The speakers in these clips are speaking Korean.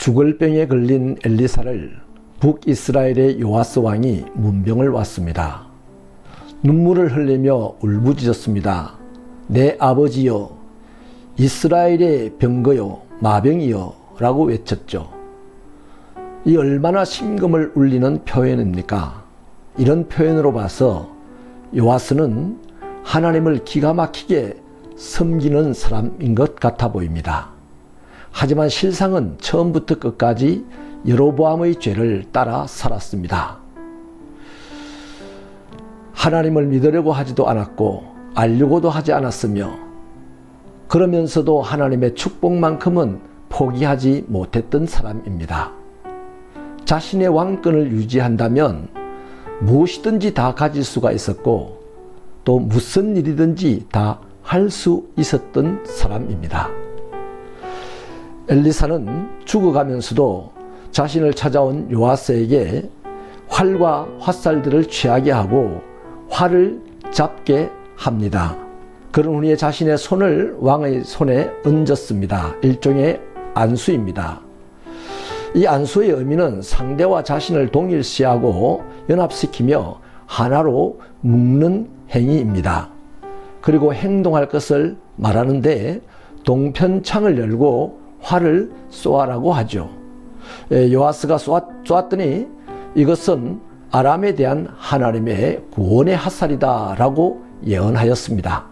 죽을 병에 걸린 엘리사를 북이스라엘의 요아스 왕이 문병을 왔습니다. 눈물을 흘리며 울부짖었습니다. 내 아버지여, 이스라엘의 병거여, 마병이여 라고 외쳤죠. 이 얼마나 심금을 울리는 표현입니까? 이런 표현으로 봐서 요아스는 하나님을 기가 막히게 섬기는 사람인 것 같아 보입니다. 하지만 실상은 처음부터 끝까지 여로보암의 죄를 따라 살았습니다. 하나님을 믿으려고 하지도 않았고 알려고도 하지 않았으며 그러면서도 하나님의 축복만큼은 포기하지 못했던 사람입니다. 자신의 왕권을 유지한다면 무엇이든지 다 가질 수가 있었고 또 무슨 일이든지 다 할 수 있었던 사람입니다. 엘리사는 죽어가면서도 자신을 찾아온 요아스에게 활과 화살들을 취하게 하고 활을 잡게 합니다. 그런 후에 자신의 손을 왕의 손에 얹었습니다. 일종의 안수입니다. 이 안수의 의미는 상대와 자신을 동일시하고 연합시키며 하나로 묶는 행위입니다. 그리고 행동할 것을 말하는데 동편창을 열고 활을 쏘아라고 하죠. 요아스가 쏘았더니 이것은 아람에 대한 하나님의 구원의 화살이다 라고 예언하였습니다.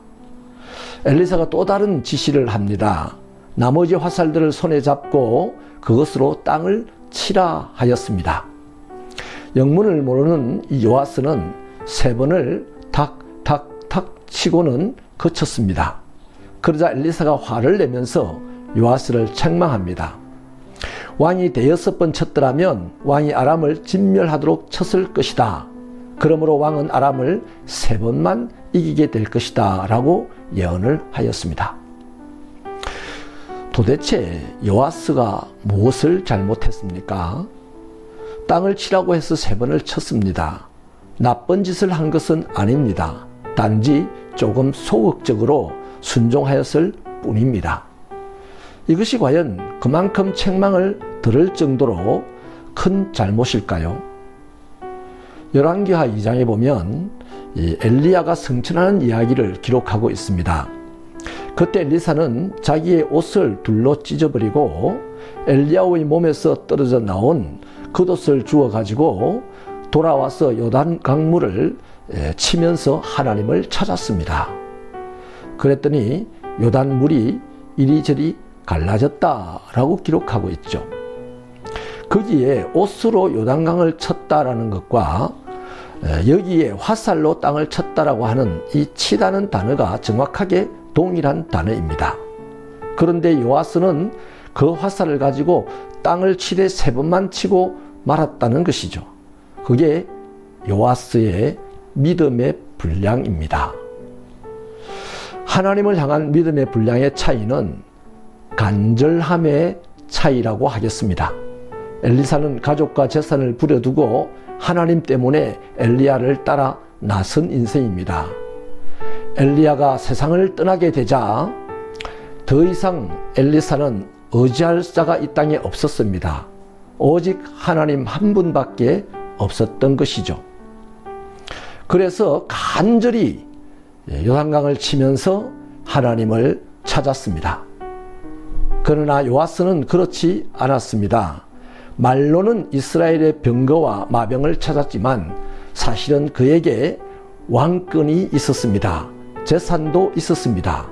엘리사가 또 다른 지시를 합니다. 나머지 화살들을 손에 잡고 그것으로 땅을 치라 하였습니다. 영문을 모르는 이 요아스는 3번을 탁탁탁 치고는 그쳤습니다. 그러자 엘리사가 화를 내면서 요아스를 책망합니다. 왕이 5번 쳤더라면 왕이 아람을 진멸하도록 쳤을 것이다. 그러므로 왕은 아람을 3번만 이기게 될 것이다 라고 예언을 하였습니다. 도대체 요아스가 무엇을 잘못했습니까? 땅을 치라고 해서 3번을 쳤습니다. 나쁜 짓을 한 것은 아닙니다. 단지 조금 소극적으로 순종하였을 뿐입니다. 이것이 과연 그만큼 책망을 들을 정도로 큰 잘못일까요? 열왕기하 2장에 보면 엘리야가 승천하는 이야기를 기록하고 있습니다. 그때 엘리사는 자기의 옷을 둘로 찢어버리고 엘리야의 몸에서 떨어져 나온 겉옷을 주워 가지고 돌아와서 요단 강물을 치면서 하나님을 찾았습니다. 그랬더니 요단 물이 이리저리 갈라졌다라고 기록하고 있죠. 거기에 옷으로 요단강을 쳤다라는 것과 여기에 화살로 땅을 쳤다라고 하는 이 치다는 단어가 정확하게 동일한 단어입니다. 그런데 요아스는 그 화살을 가지고 땅을 치되 3번만 치고 말았다는 것이죠. 그게 요아스의 믿음의 분량입니다. 하나님을 향한 믿음의 분량의 차이는 간절함의 차이라고 하겠습니다. 엘리사는 가족과 재산을 부려두고 하나님 때문에 엘리야를 따라 나선 인생입니다. 엘리야가 세상을 떠나게 되자 더 이상 엘리사는 의지할 자가 이 땅에 없었습니다. 오직 하나님 한 분밖에 없었던 것이죠. 그래서 간절히 요단강을 치면서 하나님을 찾았습니다. 그러나 요아스는 그렇지 않았습니다. 말로는 이스라엘의 병거와 마병을 찾았지만 사실은 그에게 왕권이 있었습니다. 재산도 있었습니다.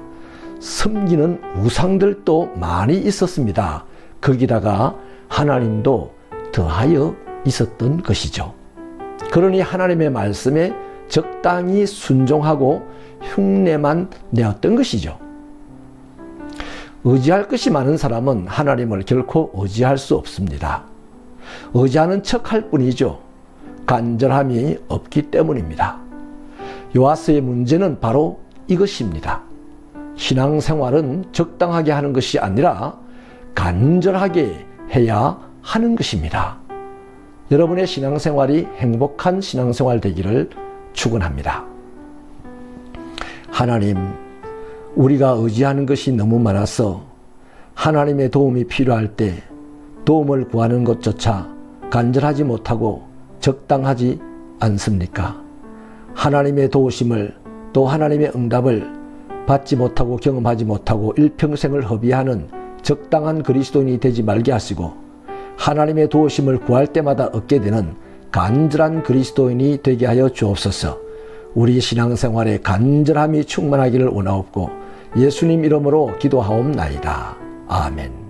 섬기는 우상들도 많이 있었습니다. 거기다가 하나님도 더하여 있었던 것이죠. 그러니 하나님의 말씀에 적당히 순종하고 흉내만 내었던 것이죠. 의지할 것이 많은 사람은 하나님을 결코 의지할 수 없습니다. 의지하는 척할 뿐이죠. 간절함이 없기 때문입니다. 요아스의 문제는 바로 이것입니다. 신앙생활은 적당하게 하는 것이 아니라 간절하게 해야 하는 것입니다. 여러분의 신앙생활이 행복한 신앙생활 되기를 축원합니다. 하나님, 우리가 의지하는 것이 너무 많아서 하나님의 도움이 필요할 때 도움을 구하는 것조차 간절하지 못하고 적당하지 않습니까? 하나님의 도우심을 또 하나님의 응답을 받지 못하고 경험하지 못하고 일평생을 허비하는 적당한 그리스도인이 되지 말게 하시고 하나님의 도우심을 구할 때마다 얻게 되는 간절한 그리스도인이 되게 하여 주옵소서. 우리 신앙생활에 간절함이 충만하기를 원하옵고 예수님 이름으로 기도하옵나이다. 아멘.